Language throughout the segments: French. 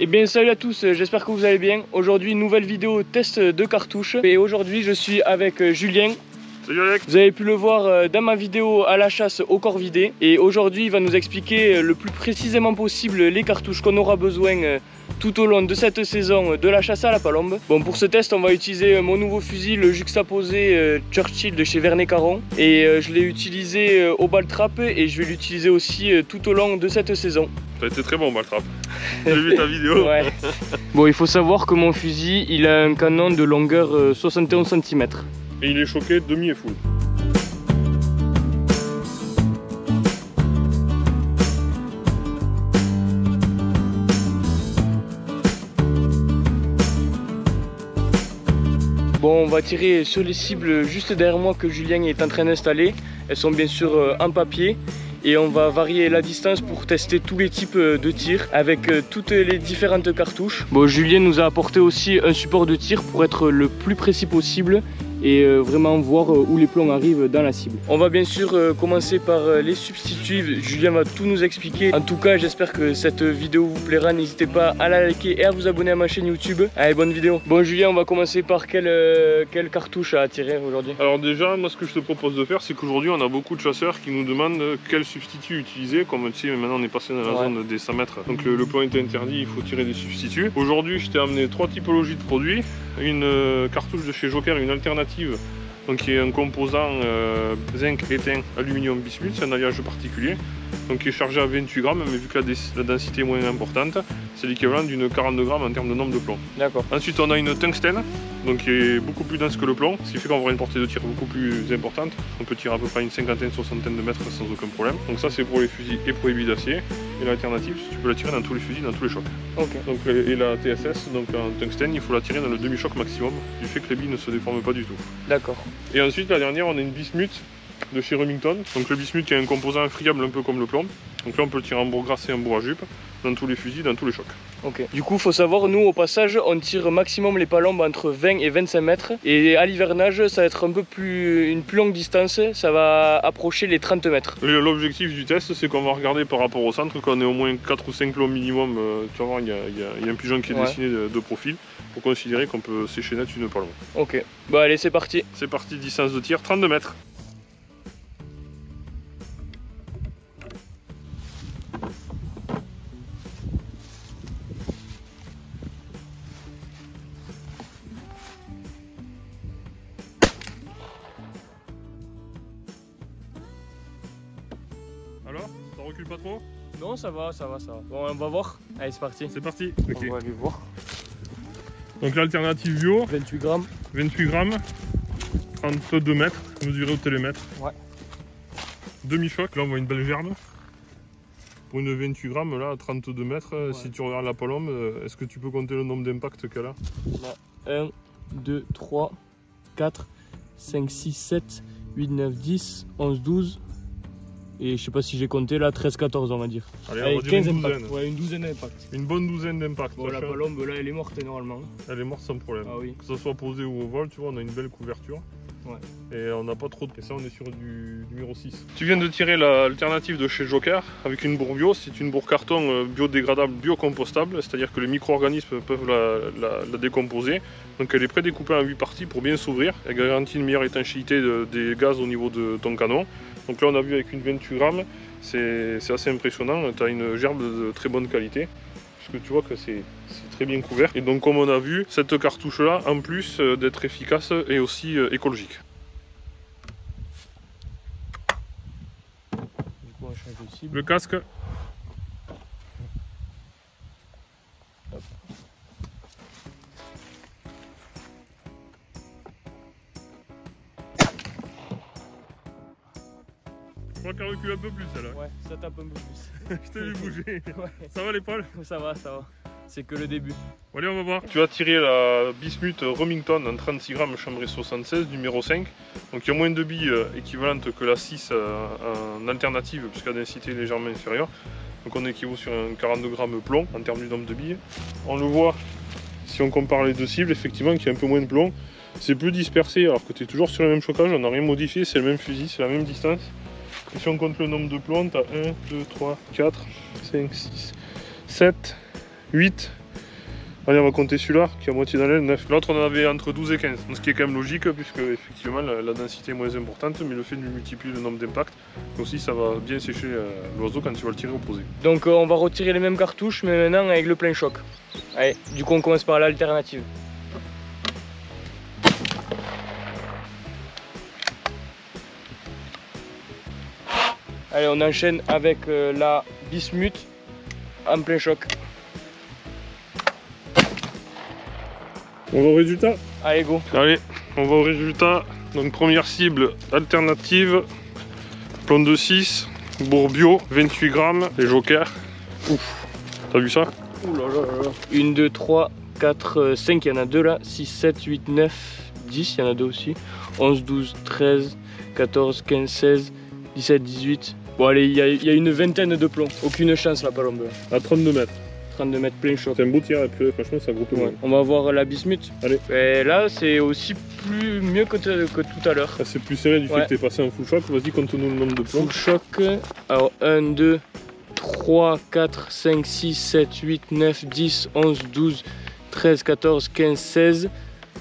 Eh bien salut à tous, j'espère que vous allez bien. Aujourd'hui nouvelle vidéo test de cartouches. Et aujourd'hui je suis avec Julien. Salut Alex. Vous avez pu le voir dans ma vidéo à la chasse au corvidé. Et aujourd'hui il va nous expliquer le plus précisément possible les cartouches qu'on aura besoin tout au long de cette saison de la chasse à la palombe. Bon, pour ce test on va utiliser mon nouveau fusil, le juxtaposé Churchill de chez Vernet Caron. Et je l'ai utilisé au ball trap et je vais l'utiliser aussi tout au long de cette saison. Ça a été très bon ball trap. J'ai vu ta vidéo. Ouais. Bon, il faut savoir que mon fusil il a un canon de longueur 71 cm. Et il est choqué demi et full. Bon, on va tirer sur les cibles juste derrière moi que Julien est en train d'installer. Elles sont bien sûr en papier. Et on va varier la distance pour tester tous les types de tir avec toutes les différentes cartouches. Bon, Julien nous a apporté aussi un support de tir pour être le plus précis possible et vraiment voir où les plombs arrivent dans la cible. On va bien sûr commencer par les substituts. Julien va tout nous expliquer. En tout cas, j'espère que cette vidéo vous plaira. N'hésitez pas à la liker et à vous abonner à ma chaîne YouTube. Allez, bonne vidéo. Bon Julien, on va commencer par quelle cartouche à tirer aujourd'hui? Alors déjà, moi ce que je te propose de faire, c'est qu'aujourd'hui on a beaucoup de chasseurs qui nous demandent quel substitut utiliser. Comme tu sais, maintenant on est passé dans la zone des 100 mètres. Donc le plomb est interdit, il faut tirer des substituts. Aujourd'hui, je t'ai amené 3 typologies de produits. Une cartouche de chez Joker, une alternative. Donc qui est un composant zinc, étain, aluminium, bismuth, c'est un alliage particulier, donc qui est chargé à 28 grammes, mais vu que la densité est moins importante, c'est l'équivalent d'une 42 grammes en termes de nombre de plomb. D'accord. Ensuite on a une tungstène, donc qui est beaucoup plus dense que le plomb, ce qui fait qu'on aura une portée de tir beaucoup plus importante. On peut tirer à peu près une cinquantaine, soixantaine de mètres sans aucun problème. Donc ça c'est pour les fusils et pour les billes d'acier. Et l'alternative, tu peux la tirer dans tous les fusils, dans tous les chocs. Okay. Donc, et la TSS, donc en tungstène, il faut la tirer dans le demi-choc maximum, du fait que les billes ne se déforment pas du tout. D'accord. Et ensuite la dernière, on a une bismuth de chez Remington. Donc le bismuth qui est un composant friable un peu comme le plomb. Donc là on peut le tirer en bourre grasse et en bourre à jupe, dans tous les fusils, dans tous les chocs. Ok. Du coup, faut savoir, nous au passage, on tire maximum les palombes entre 20 et 25 mètres. Et à l'hivernage, ça va être un peu une plus longue distance, ça va approcher les 30 mètres. L'objectif du test, c'est qu'on va regarder par rapport au centre, qu'on ait au moins 4 ou 5 plombs minimum. Tu vas voir, il y a un pigeon qui est dessiné de profil, pour considérer qu'on peut sécher net une palombe. Ok. Bah allez, c'est parti. C'est parti, distance de tir, 32 mètres. Alors, ça recule pas trop? Non, ça va, ça va, ça va. Bon, on va voir. Allez, c'est parti. C'est parti. Okay. On va aller voir. Donc l'alternative bio. 28 grammes. 28 grammes. 32 mètres, mesuré au télémètre. Ouais. Demi-choc, là on voit une belle gerbe. Pour une 28 grammes, là, à 32 mètres, si tu regardes la palombe, est-ce que tu peux compter le nombre d'impacts qu'elle a? 1, 2, 3, 4, 5, 6, 7, 8, 9, 10, 11, 12. Et je sais pas si j'ai compté là, 13-14 on va dire. Allez, on va dire 15 une douzaine. Ouais, une douzaine d'impacts. Une bonne douzaine d'impacts. Bon, la palombe là elle est morte normalement. Elle est morte sans problème. Ah oui. Que ce soit posée ou au vol, tu vois, on a une belle couverture. Ouais. Et on n'a pas trop de... Et ça on est sur du numéro 6. Tu viens de tirer l'alternative de chez Joker avec une bourre bio. C'est une bourre carton biodégradable, biocompostable. C'est-à-dire que les micro-organismes peuvent la décomposer. Donc elle est prédécoupée en 8 parties pour bien s'ouvrir. Elle garantit une meilleure étanchéité des gaz au niveau de ton canon. Donc là on a vu avec une 28 grammes, c'est assez impressionnant, tu as une gerbe de très bonne qualité, parce que tu vois que c'est très bien couvert. Et donc comme on a vu, cette cartouche là, en plus d'être efficace, est aussi écologique. Du coup on change de cible. Le casque. Je crois qu'elle recule un peu plus celle-là. Ouais, ça tape un peu plus. Je t'ai vu bouger. Ouais. Ça va l'épaule? Ça va, ça va. C'est que le début. Bon, allez, on va voir. Tu as tiré la bismuth Remington en 36 grammes chambrée 76, numéro 5. Donc il y a moins de billes équivalentes que la 6 en alternative, puisque la densité est légèrement inférieure. Donc on équivaut sur un 42 grammes plomb en termes du nombre de billes. On le voit, si on compare les deux cibles, effectivement, qu'il y a un peu moins de plomb. C'est plus dispersé, alors que tu es toujours sur le même chocage, on n'a rien modifié, c'est le même fusil, c'est la même distance. Et si on compte le nombre de plombs, tu as 1, 2, 3, 4, 5, 6, 7, 8, Allez, on va compter celui-là qui est à moitié dans l'aile, 9. L'autre, on en avait entre 12 et 15. Donc, ce qui est quand même logique, puisque effectivement la densité est moins importante, mais le fait de multiplier le nombre d'impacts, aussi ça va bien sécher l'oiseau quand tu vas le tirer opposé. Donc on va retirer les mêmes cartouches, mais maintenant avec le plein choc. Allez, du coup on commence par l'alternative. Allez, on enchaîne avec la bismuth en plein choc. On va au résultat? Allez, go. Allez, on va au résultat. Donc première cible alternative, plomb de 6, Bourbio, 28 grammes, les jokers. Ouf, t'as vu ça? Ouh là là là. 1, 2, 3, 4, 5, il y en a 2 là. 6, 7, 8, 9, 10, il y en a 2 aussi. 11, 12, 13, 14, 15, 16, 17, 18. Bon allez, il y a une vingtaine de plombs. Aucune chance la palombe. À 32 mètres. 32 mètres plein choc. C'est un beau tir, et puis franchement ça groupe bien. On va voir la bismuth. Allez. Et là c'est aussi mieux que tout à l'heure. C'est plus serré du fait que t'es passé en full choc. Vas-y, compte-nous le nombre de plombs. Full choc. Alors 1, 2, 3, 4, 5, 6, 7, 8, 9, 10, 11, 12, 13, 14, 15, 16,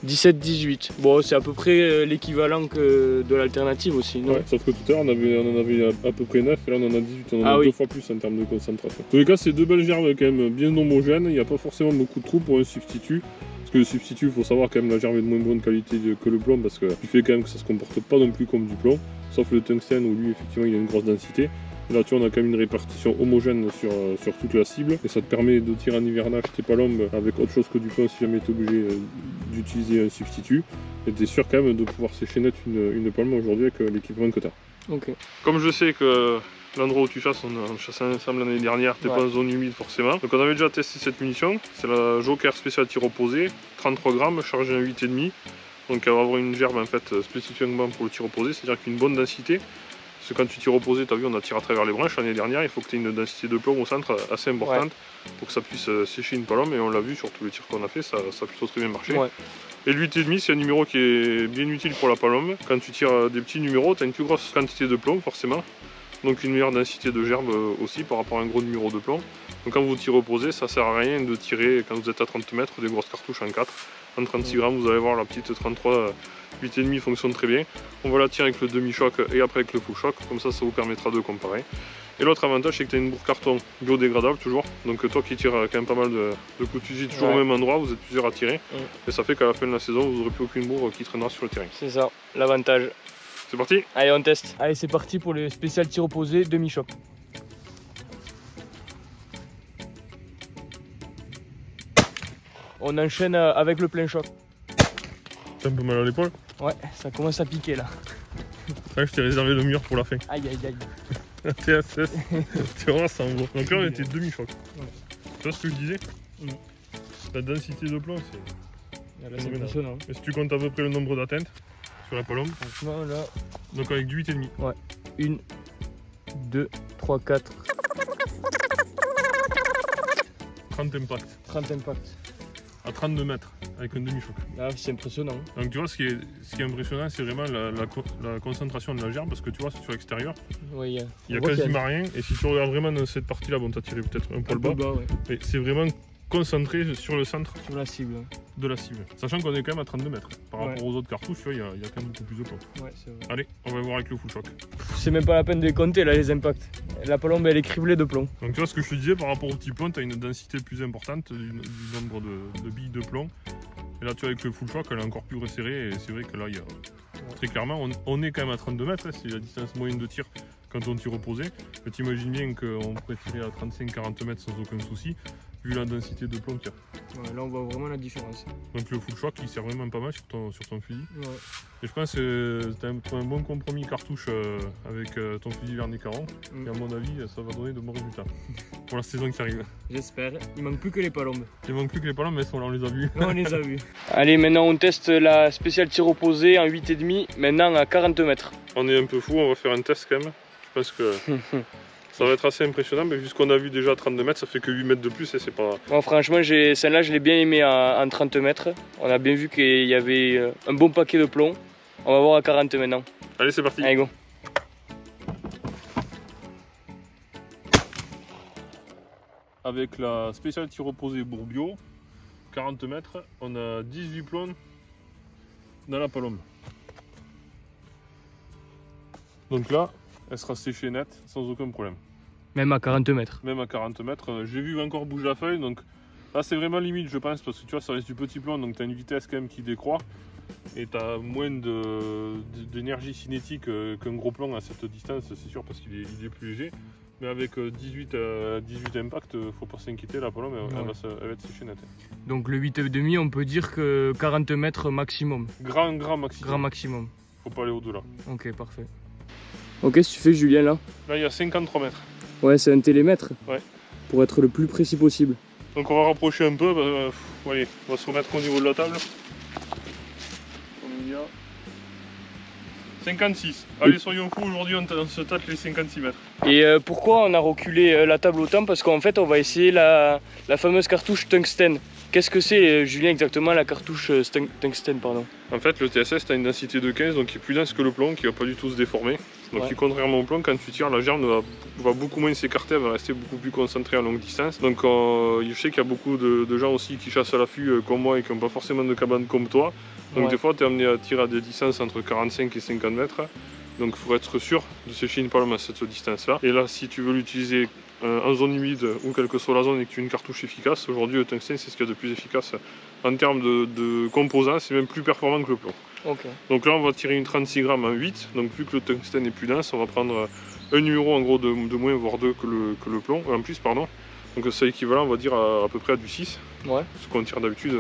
17, 18. Bon, c'est à peu près l'équivalent que de l'alternative aussi, non? Ouais, sauf que tout à l'heure on en avait à peu près 9 et là on en a 18, on en a 2 fois plus en termes de concentration. En tous les cas, c'est deux belles gerbes quand même bien homogènes, il n'y a pas forcément beaucoup de trous pour un substitut. Parce que le substitut, il faut savoir quand même la gerbe est de moins bonne qualité que le plomb parce que tu fais quand même que ça se comporte pas non plus comme du plomb, sauf le tungstène où lui effectivement il a une grosse densité. Là tu vois, on a quand même une répartition homogène sur toute la cible et ça te permet de tirer en hivernage tes palombes avec autre chose que du plomb si jamais tu es obligé d'utiliser un substitut. Et tu es sûr quand même de pouvoir sécher net une palme aujourd'hui avec l'équipement que tu as. Ok. Comme je sais que l'endroit où tu chasses, on chassait ensemble l'année dernière, t'es pas en zone humide forcément. Donc on avait déjà testé cette munition, c'est la Joker spécial tir opposé, 33 grammes, chargée à 8,5. Donc elle va avoir une gerbe en fait spécifiquement pour le tir opposé, c'est-à-dire qu'une bonne densité. Parce que quand tu tires opposé, tu as vu, on a tiré à travers les branches l'année dernière, il faut que tu aies une densité de plomb au centre assez importante pour que ça puisse sécher une palombe. Et on l'a vu sur tous les tirs qu'on a fait, ça a plutôt très bien marché. Ouais. Et le 8,5, c'est un numéro qui est bien utile pour la palombe. Quand tu tires des petits numéros, tu as une plus grosse quantité de plomb forcément. Donc une meilleure densité de gerbe aussi par rapport à un gros numéro de plomb. Donc quand vous tirez opposé, ça sert à rien de tirer quand vous êtes à 30 mètres des grosses cartouches en 4. En 36 grammes, vous allez voir la petite 33 8,5 fonctionne très bien. On va la tirer avec le demi-choc et après avec le full choc, comme ça vous permettra de comparer. Et l'autre avantage, c'est que tu as une bourre carton biodégradable toujours. Donc toi qui tires quand même pas mal de coups de fusil toujours au même endroit, vous êtes plusieurs à tirer. Et ça fait qu'à la fin de la saison, vous n'aurez plus aucune bourre qui traînera sur le terrain. C'est ça, l'avantage. C'est parti? Allez, on teste. Allez, c'est parti pour le spécial tir opposé demi-choc. On enchaîne avec le plein choc. T'as un peu mal à l'épaule? Ouais, ça commence à piquer là. C'est vrai que je t'ai réservé le mur pour la fin. Aïe aïe aïe. TSS, tu vois, ça en gros. Donc là on était demi-choc. Ouais. Tu vois ce que je disais? La densité de plomb, c'est impressionnant. Et si tu comptes à peu près le nombre d'atteintes sur la palombe? Là. Donc avec du 8,5. Ouais. 1, 2, 3, 4. 30 impacts. 30 impacts. À 32 mètres avec un demi-choc. Là c'est impressionnant. Donc tu vois, ce qui est impressionnant, c'est vraiment la concentration de la gerbe parce que tu vois, c'est sur l'extérieur. Oui, il y a quasiment rien. Et si tu regardes vraiment dans cette partie-là, bon, tu as tiré peut-être un poil bas. Ouais. Mais c'est vraiment concentré sur le centre sur la cible. De la cible. Sachant qu'on est quand même à 32 mètres. Par rapport aux autres cartouches, il y a quand même beaucoup plus de plomb. Ouais, c'est vrai. Allez, on va voir avec le full choc. C'est même pas la peine de les compter là, les impacts. La palombe elle est criblée de plomb. Donc tu vois ce que je te disais, par rapport au petit plomb, tu as une densité plus importante du nombre de billes de plomb. Et là tu vois avec le full choc, elle est encore plus resserrée. Et c'est vrai que là, il y a très clairement, on est quand même à 32 mètres. Hein, c'est la distance moyenne de tir quand on tire opposé. Mais tu imagines bien qu'on pourrait tirer à 35-40 mètres sans aucun souci, vu la densité de plomb qu'il y a. Ouais, là on voit vraiment la différence. Donc le full choc il sert vraiment pas mal sur ton fusil. Ouais. Et je pense que tu as un bon compromis cartouche avec ton fusil Vernet 40. Et à mon avis ça va donner de bons résultats pour la saison qui arrive. J'espère. Il manque plus que les palombes. Il manque plus que les palombes, mais là on les a vus. On les a vus. Allez, maintenant on teste la spéciale tir opposé en 8,5, maintenant à 40 mètres. On est un peu fou, on va faire un test quand même. Je pense que ça va être assez impressionnant, mais vu ce qu'on a vu déjà à 32 mètres, ça fait que 8 mètres de plus et c'est pas... Bon, franchement, celle-là, je l'ai bien aimé en 30 mètres. On a bien vu qu'il y avait un bon paquet de plomb. On va voir à 40 maintenant. Allez, c'est parti. Allez, go. Avec la spéciale tir opposé Bourbio, 40 mètres, on a 18 plombs dans la palombe. Donc là, elle sera séchée nette sans aucun problème. Même à 40 mètres. Même à 40 mètres. J'ai vu encore bouger la feuille, donc là c'est vraiment limite je pense, parce que tu vois ça reste du petit plomb, donc tu as une vitesse quand même qui décroît. Et tu as moins d'énergie cinétique qu'un gros plomb à cette distance, c'est sûr, parce qu'il est plus léger. Mais avec 18 impacts, faut pas s'inquiéter, la palombe elle va être séchée nette. Donc le 8,5, on peut dire que 40 mètres maximum. Grand maximum. Grand maximum. Faut pas aller au-delà. Ok, parfait. Ok, qu'est-ce que tu fais, Julien, là? Là, il y a 53 mètres. Ouais, c'est un télémètre. Ouais. Pour être le plus précis possible. Donc on va rapprocher un peu. Allez, on va se remettre au niveau de la table. On y a 56. Allez, soyons fous, aujourd'hui on se tâte les 56 mètres. Et pourquoi on a reculé la table autant? Parce qu'en fait, on va essayer la fameuse cartouche tungstène. Qu'est-ce que c'est, Julien, exactement, la cartouche tungstène, pardon? En fait, le TSS a une densité de 15, donc qui est plus dense que le plomb, qui va pas du tout se déformer. Donc contrairement au plomb, quand tu tires, la germe va beaucoup moins s'écarter, elle va rester beaucoup plus concentrée à longue distance. Donc je sais qu'il y a beaucoup de gens aussi qui chassent à l'affût comme moi et qui n'ont pas forcément de cabane comme toi. Donc des fois, tu es amené à tirer à des distances entre 45 et 50 mètres. Donc il faut être sûr de sécher une palombe à cette distance-là. Et là, si tu veux l'utiliser en zone humide ou quelle que soit la zone et que tu as une cartouche efficace, aujourd'hui le tungstène c'est ce qu'il y a de plus efficace en termes de composants, c'est même plus performant que le plomb. Okay. Donc là on va tirer une 36 grammes en 8, donc vu que le tungstène est plus dense, on va prendre un numéro en gros de moins voire 2 que le plomb, en plus pardon. Donc c'est équivalent on va dire à peu près à du 6, ce qu'on tire d'habitude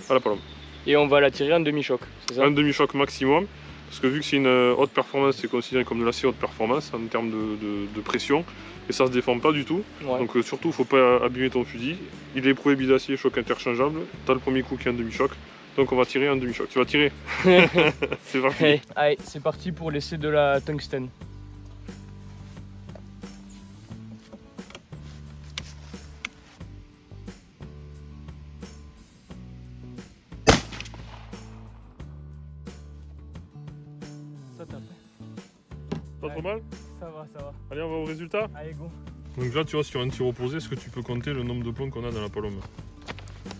à la palombe. Et on va la tirer en demi-choc, c'est ça? Un demi-choc maximum, parce que vu que c'est une haute performance, c'est considéré comme de l'acier haute performance en termes de pression, et ça se déforme pas du tout. Donc surtout, il ne faut pas abîmer ton fusil. Il est éprouvé bidacier, choc interchangeable. Tu as le premier coup qui est un demi-choc, donc on va tirer un demi-choc. Tu vas tirer. C'est parti. Hey, allez, c'est parti pour l'essai de la tungstène. Ça tape. Pas trop mal? Ça va, ça va. Allez, on va au résultat. Allez, go. Donc là, tu vois, sur un tir opposé, est-ce que tu peux compter le nombre de plombs qu'on a dans la palombe?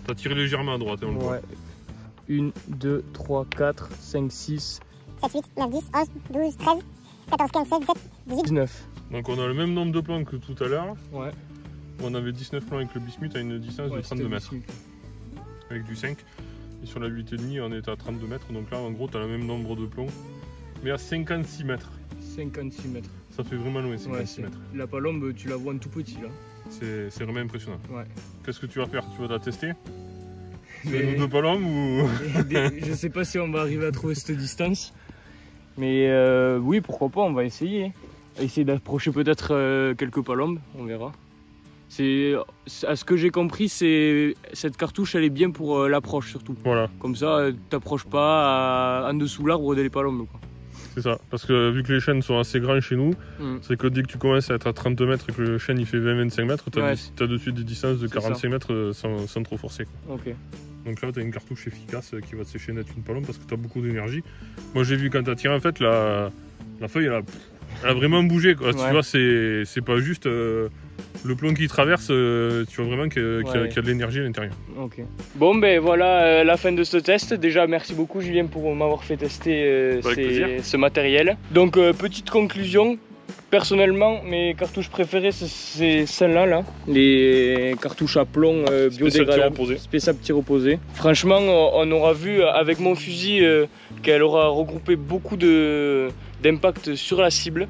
T'as tiré légèrement à droite, hein, on le voit. 1, 2, 3, 4, 5, 6, 7, 8, 9, 10, 11, 12, 13, 14, 15, 16, 17, 18, 19. Donc on a le même nombre de plombs que tout à l'heure. Ouais. On avait 19 plombs avec le bismuth à une distance de 32 mètres. Avec du 5. Et sur la 8,5, on est à 32 mètres. Donc là, en gros, tu as le même nombre de plombs, mais à 56 mètres. 56 mètres. Ça fait vraiment loin, 56 mètres. La palombe, tu la vois en tout petit là. C'est vraiment impressionnant. Ouais. Qu'est-ce que tu vas faire? Tu vas la tester? Nous deux palombes ou... Je sais pas si on va arriver à trouver cette distance. Mais oui, pourquoi pas, on va essayer. Essayer d'approcher peut-être quelques palombes, on verra. À ce que j'ai compris, cette cartouche elle est bien pour l'approche surtout. Voilà. Comme ça, t'approches pas en dessous l'arbre des palombes. C'est ça, parce que vu que les chênes sont assez grands chez nous, c'est que dès que tu commences à être à 32 mètres et que le chêne il fait 20-25 mètres, tu as dessus des distances de 45 mètres sans trop forcer. Okay. Donc là tu as une cartouche efficace qui va te sécher net une palombe parce que tu as beaucoup d'énergie. Moi j'ai vu quand tu as tiré en fait la feuille elle a vraiment bougé quoi. Tu vois, c'est pas juste le plomb qui traverse, tu vois vraiment qu'il y a de l'énergie à l'intérieur. Okay. Bon ben voilà la fin de ce test. Déjà merci beaucoup Julien pour m'avoir fait tester ce matériel. Donc petite conclusion, personnellement mes cartouches préférées c'est celles-là, les cartouches à plomb biodégradables, spécial tir opposé. Franchement on aura vu avec mon fusil qu'elle aura regroupé beaucoup d'impact sur la cible.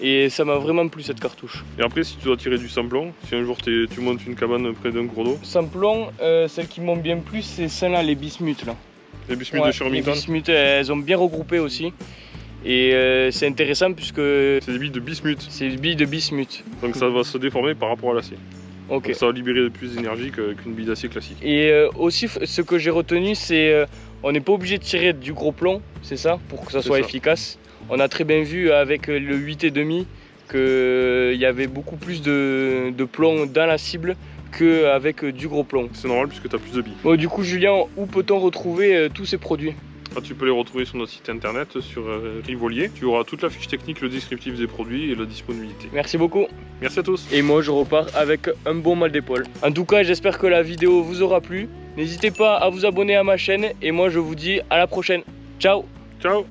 Et ça m'a vraiment plu cette cartouche. Et après si tu dois tirer du sans-plomb, si un jour tu montes une cabane près d'un cours d'eau. Sans-plomb, celles qui m'ont bien plu c'est celles-là, les bismuths là. Les bismuths de chez Remington. Les bismuths, elles ont bien regroupé aussi. Et c'est intéressant puisque... C'est des billes de bismuth. C'est des billes de bismuth. Donc ça va se déformer par rapport à l'acier. Okay. Donc ça va libérer plus d'énergie qu'une bille d'acier classique. Et aussi ce que j'ai retenu c'est on n'est pas obligé de tirer du gros plomb, c'est ça, pour que ça soit efficace. On a très bien vu avec le 8,5 qu'il y avait beaucoup plus de plomb dans la cible qu'avec du gros plomb. C'est normal puisque tu as plus de billes. Bon, du coup Julien, où peut-on retrouver tous ces produits? Tu peux les retrouver sur notre site internet, sur Rivolier. Tu auras toute la fiche technique, le descriptif des produits et la disponibilité. Merci beaucoup. Merci à tous. Et moi je repars avec un bon mal d'épaule. En tout cas j'espère que la vidéo vous aura plu. N'hésitez pas à vous abonner à ma chaîne et moi je vous dis à la prochaine. Ciao! Ciao!